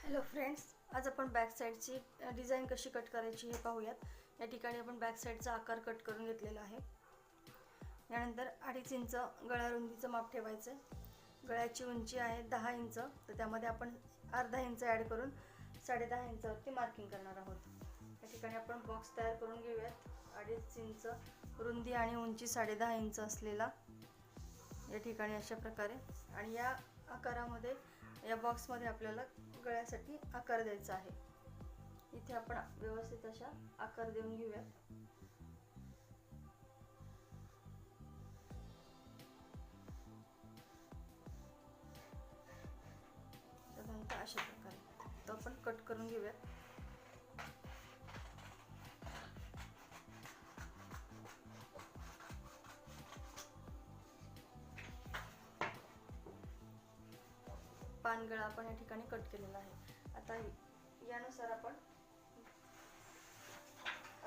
Hello friends, आज आपण back साईडची design कशी कट करायची हे पाहूयात। या ठिकाणी आपण बॅक साईडचा आकार कट करून घेतलेला आहे। यानंतर 2.5 इंच गळा रुंदीचं माप ठेवायचं आहे। गळ्याची उंची आहे 10 इंच, तर त्यामध्ये आपण अर्धा इंच ॲड करून 10.5 इंचावरती मार्किंग करणार आहोत। या ठिकाणी आपण बॉक्स तयार करून घेऊयात। 2.5 इंच रुंदी आणि उंची 10.5 इंच असलेला या ठिकाणी अशा प्रकारे, आणि या आकारामध्ये या बॉक्समध्ये आपल्याला गळ्यासाठी आकार द्यायचा आहे। इथे आपण व्यवस्थित अशा आकार देऊन घेऊया। त्यानंतर अशा प्रकारे तो आपण कट करून घेऊया। पानगळा आपण या ठिकाणी कट केलेला आहे। आता यानुसार आपण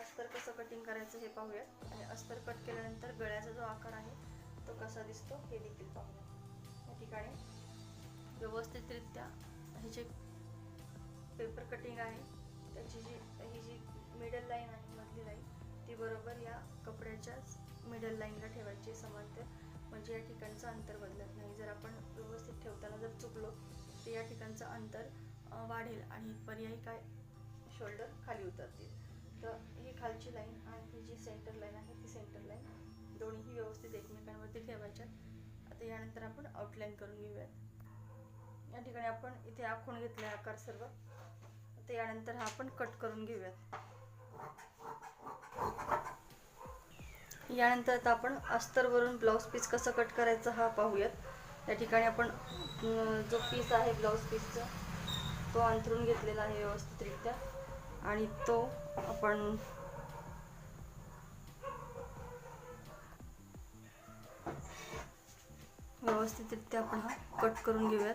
अस्तर कसं कटिंग करायचं हे पाहूया, आणि अस्तर कट केल्यानंतर गळ्याचा जो आकार आहे तो कसा दिसतो हे देखील पाहूया। या ठिकाणी व्यवस्थितरित्या हे जे पेपर कटिंग आहे त्याची ही जी मिडल लाईन आहे, मधली लाईन, ती बरोबर या कपड्याच्या मिडल लाईनला ठेवायची समांतर, म्हणजे या ठिकाणचं अंतर बदलत नाही। जर आपण व्यवस्थित ठेवताना जर चुकलो तर या ठिकाणचं अंतर वाढेल आणि पर्यायी काय शोल्डर खाली उतरतील। तर ही खालची लाईन आणि ही जी सेंटर लाईन आहे ती सेंटर लाईन दोन्ही व्यवस्थित एकमेकांवरती ठेवायच्या। आता यानंतर आपण आउटलाईन करून घेऊयात। या ठिकाणी आपण इथे आखून घेतले आकार सर्व। आता यानंतर हा आपण कट करून घेऊयात। यानंतर आता आपण अस्तरवरून ब्लाउज पीस कसं कट करायचं हा पाहूयात। या ठिकाणी आपण जो पीस आहे ब्लाउज पीसचा तो अंथरून घेतलेला आहे व्यवस्थितरित्या, आणि तो आपण व्यवस्थितरित्या आपण हा कट करून घेऊयात।